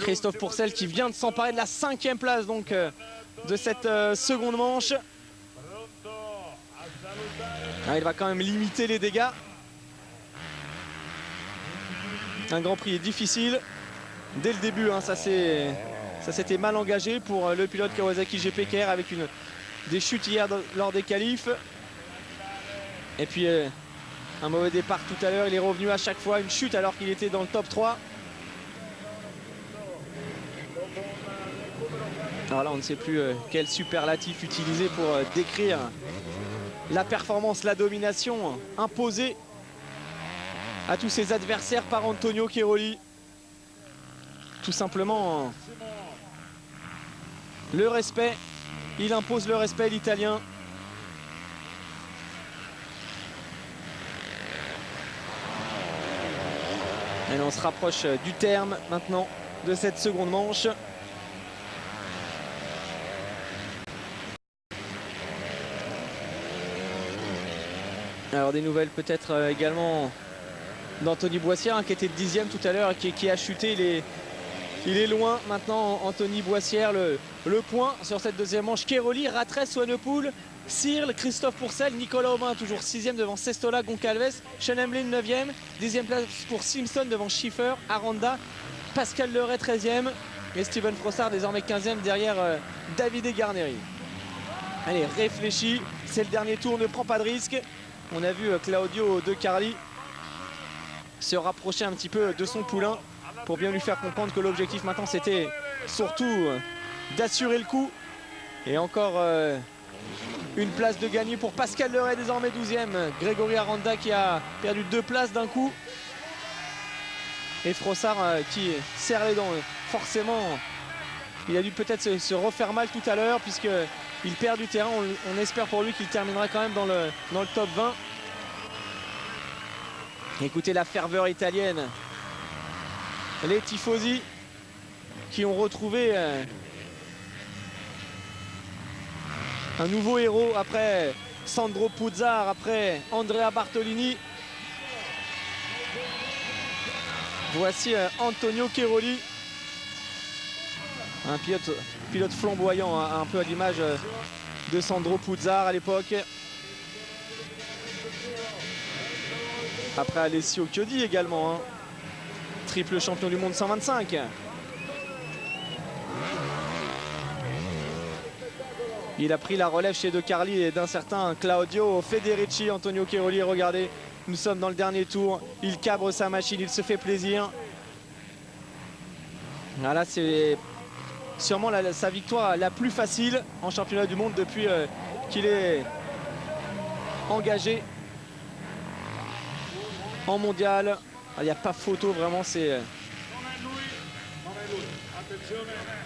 Christophe Pourcel qui vient de s'emparer de la 5e place donc de cette seconde manche. Il va quand même limiter les dégâts. Un Grand Prix est difficile. Dès le début, ça s'était mal engagé pour le pilote Kawasaki GP KR avec des chutes hier lors des qualifs. Et puis un mauvais départ tout à l'heure. Il est revenu à chaque fois. Une chute alors qu'il était dans le top 3. Alors là, on ne sait plus quel superlatif utiliser pour décrire la performance, la domination imposée à tous ses adversaires par Antonio Cairoli. Tout simplement le respect. Il impose le respect, l'Italien. Et on se rapproche du terme maintenant de cette seconde manche. Alors des nouvelles peut-être également d'Anthony Boissière qui était 10e tout à l'heure et qui a chuté. Il est loin maintenant, Anthony Boissière, le point sur cette deuxième manche. Cairoli, Ratres, Swanepoel, Searle, Christophe Pourcel, Nicolas Aubin toujours 6e devant Sestola, Goncalves, Sean Emlyn 9e, 10e place pour Simpson devant Schiffer, Aranda, Pascal Leray 13e et Steven Frossard désormais 15e derrière Davide Garneri. Allez, réfléchis, c'est le dernier tour, ne prend pas de risque. On a vu Claudio De Carli se rapprocher un petit peu de son poulain pour bien lui faire comprendre que l'objectif maintenant c'était surtout d'assurer le coup. Et encore une place de gagné pour Pascal Leray désormais 12e. Grégory Aranda qui a perdu 2 places d'un coup. Et Frossard qui serre les dents. Forcément Il a dû peut-être se refaire mal tout à l'heure puisqu'il perd du terrain. On espère pour lui qu'il terminera quand même dans le top 20. Écoutez la ferveur italienne. Les tifosi qui ont retrouvé un nouveau héros après Sandro Puzzar, après Andrea Bartolini. Voici Antonio Cairoli, un pilote flamboyant, un peu à l'image de Sandro Puzzar à l'époque. Après Alessio Chiodi également, hein. Triple champion du monde 125. Il a pris la relève chez De Carli et d'un certain Claudio Federici. Antonio Cairoli, regardez, nous sommes dans le dernier tour. Il cabre sa machine, il se fait plaisir. Voilà, c'est sûrement sa victoire la plus facile en championnat du monde depuis qu'il est engagé en mondial. Il n'y a pas photo, vraiment, c'est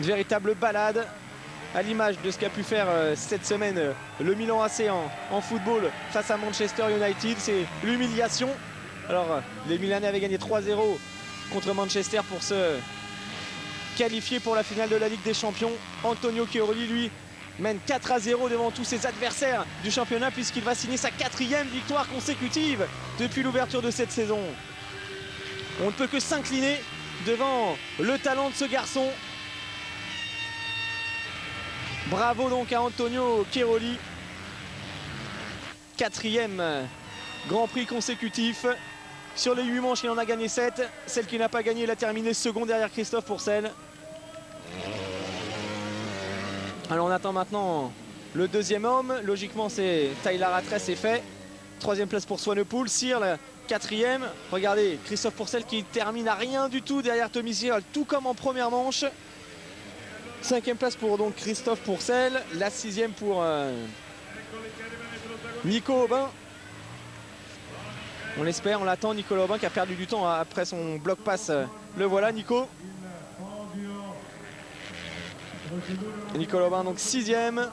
une véritable balade à l'image de ce qu'a pu faire cette semaine le Milan AC en football face à Manchester United. C'est l'humiliation. Alors, les Milanais avaient gagné 3-0 contre Manchester pour se qualifier pour la finale de la Ligue des Champions. Antonio Cairoli, lui, mène 4-0 devant tous ses adversaires du championnat puisqu'il va signer sa 4e victoire consécutive depuis l'ouverture de cette saison. On ne peut que s'incliner devant le talent de ce garçon. Bravo donc à Antonio Cairoli. 4e Grand Prix consécutif. Sur les 8 manches, il en a gagné 7. Celle qu'il n'a pas gagnée, il a terminé second derrière Christophe Pourcel. Alors on attend maintenant le deuxième homme. Logiquement, c'est Tyler Ratres, c'est fait. 3e place pour Swanepoel. Searle, 4e. Regardez, Christophe Pourcel qui termine à rien du tout derrière Tommy Searle, tout comme en première manche. 5e place pour donc Christophe Pourcel. La 6e pour Nico Aubin. On l'espère, on l'attend. Nicolas Aubin qui a perdu du temps après son bloc pass. Le voilà, Nico. Nicolas Aubin donc 6e.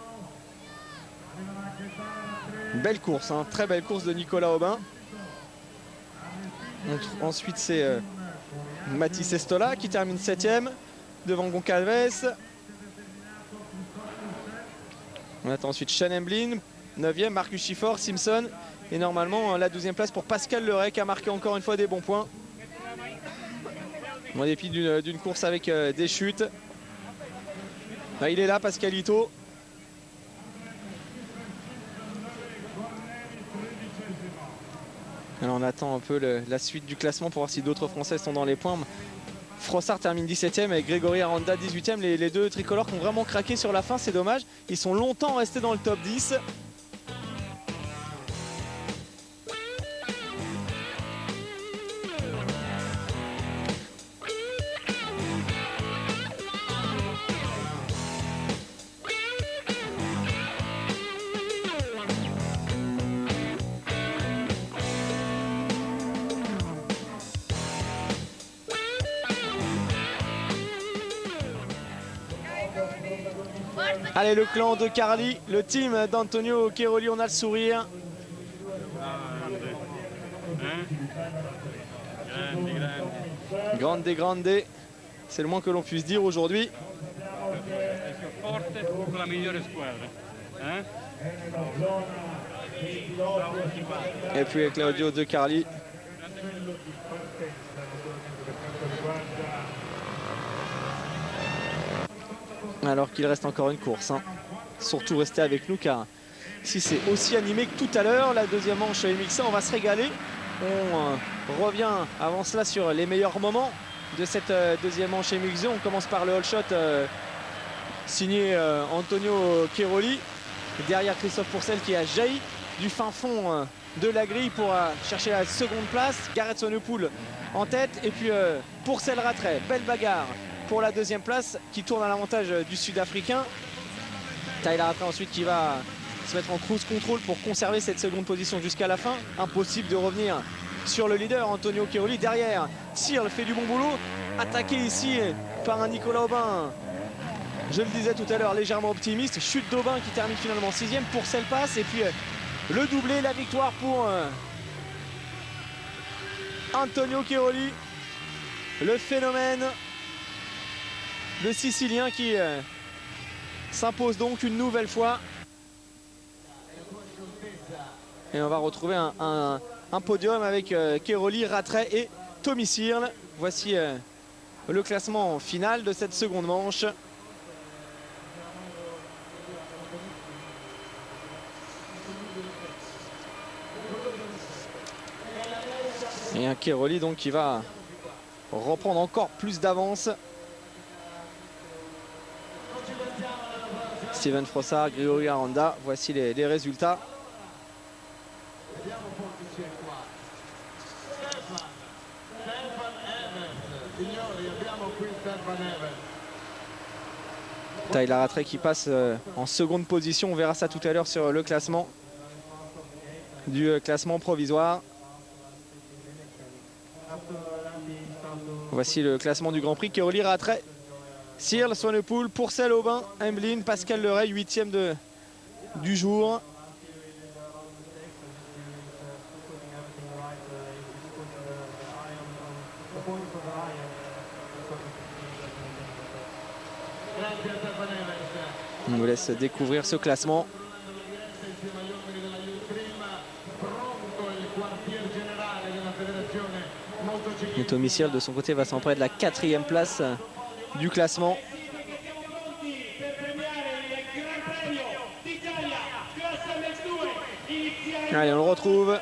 Belle course, hein, très belle course de Nicolas Aubin. Ensuite c'est Mathis Estola qui termine 7e devant Goncalves. On attend ensuite Sean Emblin, 9e, Marcus Schiffer, Simpson. Et normalement la 12e place pour Pascal Leray qui a marqué encore une fois des bons points. En dépit d'une course avec des chutes. Là, il est là, Pascalito. Alors on attend un peu la suite du classement pour voir si d'autres Français sont dans les points. Frossard termine 17e avec Grégory Aranda 18e. Les deux tricolores qui ont vraiment craqué sur la fin, c'est dommage. Ils sont longtemps restés dans le top 10. Allez, le clan de Carli, le team d'Antonio Cairoli, on a le sourire. Grande, grande, c'est le moins que l'on puisse dire aujourd'hui. Et puis Claudio De Carli. Alors qu'il reste encore une course, hein. Surtout restez avec nous car si c'est aussi animé que tout à l'heure, la deuxième manche est mixée, on va se régaler. On revient avant cela sur les meilleurs moments de cette deuxième manche mixée. On commence par le all shot signé Antonio Cairoli. Derrière Christophe Pourcel qui a jailli du fin fond de la grille pour chercher la seconde place. Gareth Swanepoel en tête et puis Pourcel Rattray, belle bagarre pour la deuxième place qui tourne à l'avantage du Sud-Africain. Tyler Rattray ensuite qui va se mettre en cruise control pour conserver cette seconde position jusqu'à la fin. Impossible de revenir sur le leader Antonio Cairoli. Derrière, Searle fait du bon boulot. Attaqué ici par un Nicolas Aubin je le disais tout à l'heure, légèrement optimiste. Chute d'Aubin qui termine finalement 6e, Pourcel passe. Et puis le doublé, la victoire pour Antonio Cairoli. Le phénomène, le Sicilien qui s'impose donc une nouvelle fois. Et on va retrouver un podium avec Cairoli, Rattray et Tommy Searle. Voici le classement final de cette seconde manche. Et un Cairoli donc qui va reprendre encore plus d'avance. Steven Frossard, Grégory Aranda, voici les résultats. Tyler Rattray qui passe en seconde position, on verra ça tout à l'heure sur le classement du classement provisoire. Voici le classement du Grand Prix. Cairoli, Rattray, Searle, Swanepoel, Pourcel, Aubin, Hemblin, Pascal Leray, 8e du jour. On vous laisse découvrir ce classement. Et Tommy Searle de son côté va s'emparer de la 4e place du classement. Allez, on le retrouve.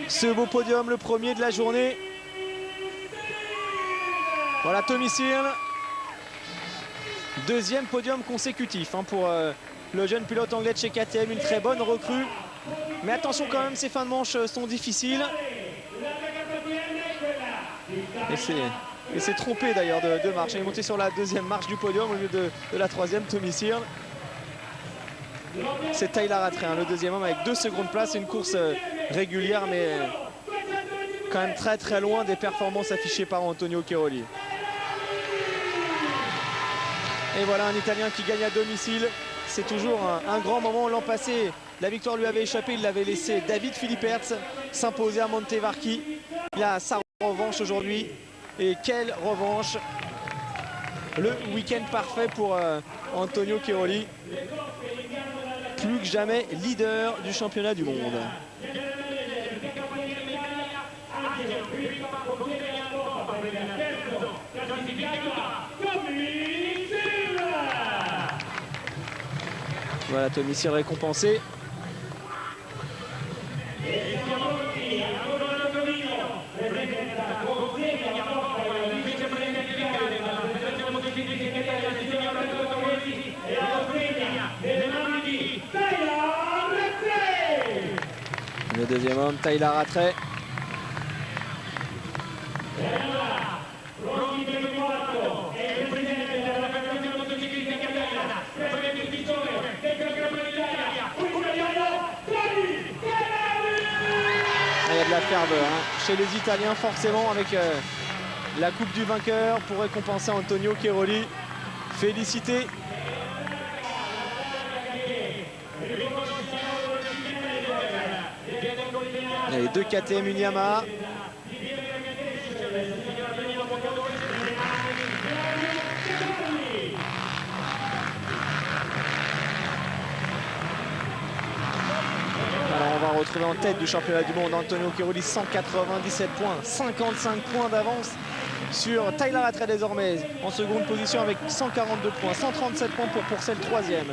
Ce beau podium, le premier de la journée. Voilà Tommy Searle. 2e podium consécutif pour le jeune pilote anglais de chez KTM, une très bonne recrue. Mais attention quand même, ces fins de manche sont difficiles. Et c'est trompé d'ailleurs de marche. Il est monté sur la 2e marche du podium au lieu de la 3e, Tommy Searle. C'est Tyler Rattray, le 2e homme avec 2 secondes places. C'est une course régulière, mais quand même très très loin des performances affichées par Antonio Cairoli. Et voilà un Italien qui gagne à domicile. C'est toujours un grand moment. L'an passé, la victoire lui avait échappé. Il l'avait laissé David Philippertz s'imposer à Montevarchi. Il a sa revanche aujourd'hui. Et quelle revanche! Le week-end parfait pour Antonio Cairoli. Plus que jamais leader du championnat du monde. Voilà Tommy Searle récompensé. Le 2e homme, Tyler Rattray. Il y a de la ferveur chez les Italiens forcément avec la coupe du vainqueur pour récompenser Antonio Cairoli. Félicité. Allez, 2 KTM, une Yamaha. Alors on va retrouver en tête du championnat du monde Antonio Cairoli, 197 points, 55 points d'avance sur Tyler Rattray désormais en seconde position avec 142 points, 137 points pour Pourcel 3e.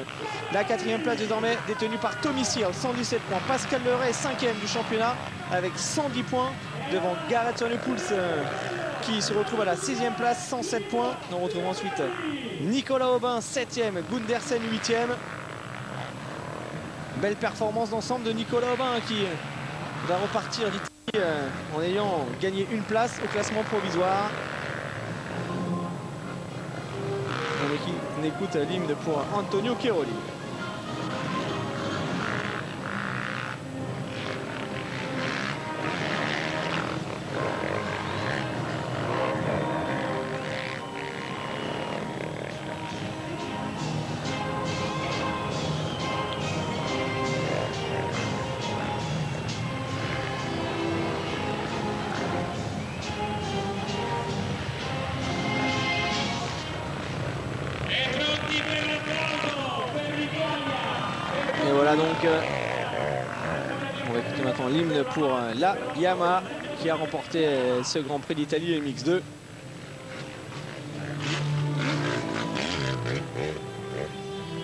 La 4e place désormais détenue par Tommy Searle, 117 points. Pascal Leray 5e du championnat avec 110 points devant Garrett Swanepoel qui se retrouve à la 6e place, 107 points. On retrouve ensuite Nicolas Aubin 7e, Gundersen 8e. Belle performance d'ensemble de Nicolas Aubin qui va repartir d'Italie en ayant gagné une place au classement provisoire. On écoute l'hymne pour Antonio Cairoli. Et voilà donc, on va écouter maintenant l'hymne pour la Yamaha qui a remporté ce Grand Prix d'Italie MX2.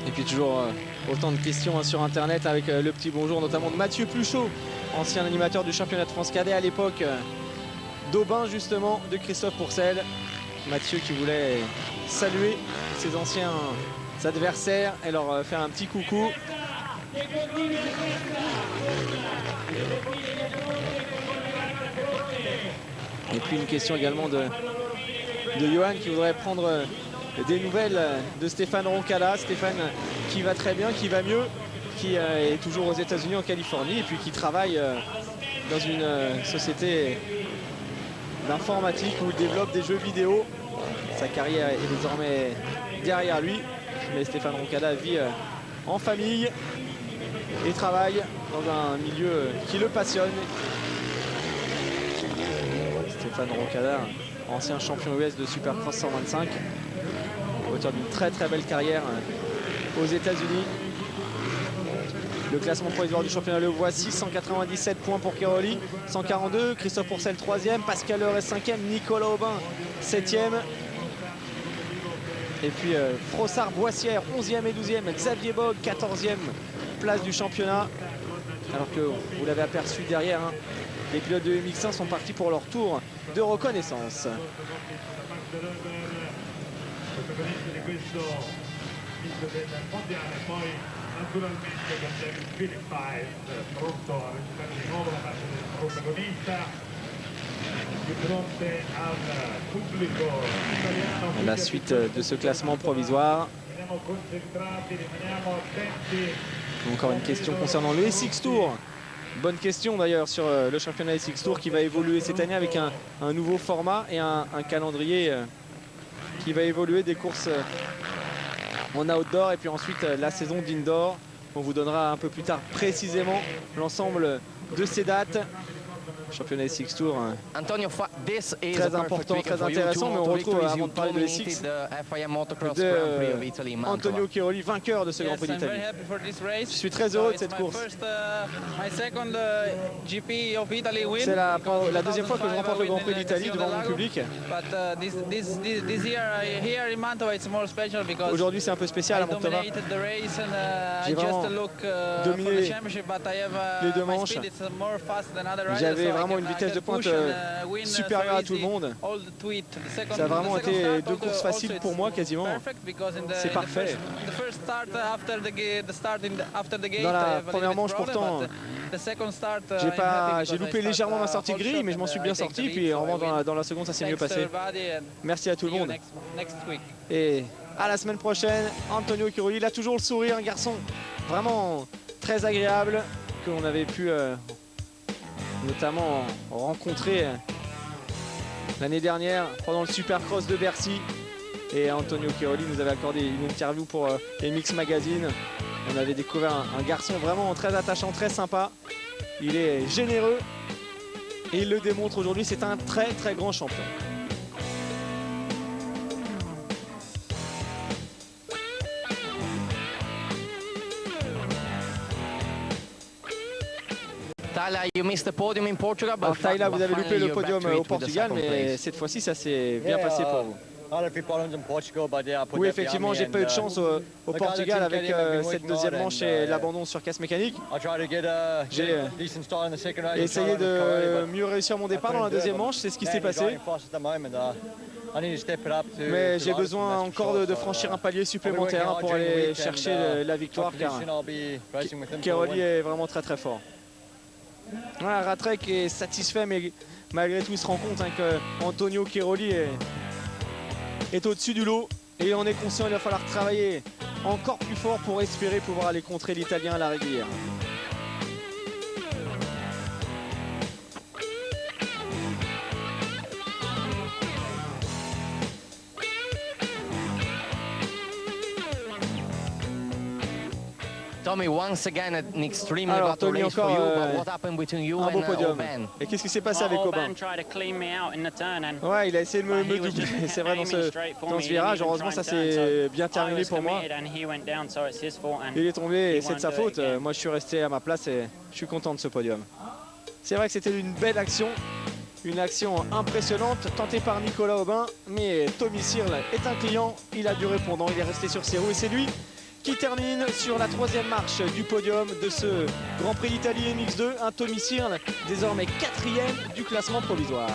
Et puis toujours autant de questions sur internet avec le petit bonjour notamment de Mathieu Pluchot, ancien animateur du championnat de France cadet à l'époque d'Aubin justement, de Christophe Pourcel. Mathieu qui voulait saluer ses anciens adversaires et leur faire un petit coucou. Et puis une question également de Johan qui voudrait prendre des nouvelles de Stéphane Roncada. Stéphane qui va très bien, qui va mieux, qui est toujours aux États-Unis, en Californie, et puis qui travaille dans une société d'informatique où il développe des jeux vidéo. Sa carrière est désormais derrière lui, mais Stéphane Roncada vit en famille et travaille dans un milieu qui le passionne. Stéphane Roncada, ancien champion US de Supercross 125, auteur d'une très belle carrière aux États-Unis. Le classement provisoire du championnat le voici, 197 points pour Cairoli, 142, Christophe Pourcel 3e, Pascal Leuret 5e, Nicolas Aubin 7e. Et puis Frossard-Boissière 11e et 12e, Xavier Bogue 14e place du championnat. Alors que vous l'avez aperçu derrière, hein, les pilotes de MX1 sont partis pour leur tour de reconnaissance. La suite de ce classement provisoire. Encore une question concernant le SX Tour. Bonne question d'ailleurs sur le championnat SX Tour qui va évoluer cette année avec un nouveau format et un calendrier qui va évoluer, des courses en outdoor et puis ensuite la saison d'indoor. On vous donnera un peu plus tard précisément l'ensemble de ces dates. Championnat SX Tour très important, très intéressant, mais on retrouve, avant de parler de SX, Antonio Cairoli, vainqueur de ce Grand Prix d'Italie. Je suis très heureux de cette course. C'est la deuxième fois que je remporte le Grand Prix d'Italie devant mon public. Aujourd'hui c'est un peu spécial à Montauban. J'ai vraiment dominé les deux manches. J'avais vraiment une vitesse de pointe supérieure à tout le monde. Ça a vraiment été deux courses faciles pour moi quasiment. C'est parfait. Dans la première manche pourtant, j'ai loupé légèrement ma sortie grille, mais je m'en suis bien sorti. Puis en revanche dans la seconde ça s'est mieux passé. Merci à tout le monde. Et à la semaine prochaine, Antonio Cairoli, il a toujours le sourire, un garçon vraiment très agréable qu'on avait pu notamment rencontré l'année dernière pendant le Supercross de Bercy. Et Antonio Cairoli nous avait accordé une interview pour MX Magazine. On avait découvert un garçon vraiment très attachant, très sympa. Il est généreux et il le démontre aujourd'hui. C'est un très grand champion. Alors Tyler, vous avez loupé le podium au Portugal, mais cette fois-ci ça s'est bien passé pour vous. Oui, effectivement, j'ai pas eu de chance au Portugal avec cette deuxième manche et l'abandon sur casse mécanique. J'ai essayé de mieux réussir mon départ dans la deuxième manche, c'est ce qui s'est passé. Mais j'ai besoin encore de franchir un palier supplémentaire pour aller chercher la victoire, car Cairoli est vraiment très fort. Voilà, Ratrek est satisfait, mais malgré tout il se rend compte que Antonio Cairoli est au-dessus du lot et il en est conscient. Il va falloir travailler encore plus fort pour espérer pouvoir aller contrer l'Italien à la régulière. Tommy, once again an extremely Alors, battle Tommy, race for encore you, but what happened between you un beau and podium. Aubin? Et qu'est-ce qui s'est passé avec Aubin? Ouais, il a essayé de me doubler, c'est vrai, dans ce virage. Heureusement, ça s'est bien terminé pour moi. Il est tombé et c'est de sa faute. Moi, je suis resté à ma place et je suis content de ce podium. C'est vrai que c'était une belle action. Une action impressionnante tentée par Nicolas Aubin, mais Tommy Sirle est un client, il a du répondant, il est resté sur ses roues et c'est lui qui termine sur la 3e marche du podium de ce Grand Prix d'Italie MX2, un Tommy Sirle désormais 4e du classement provisoire.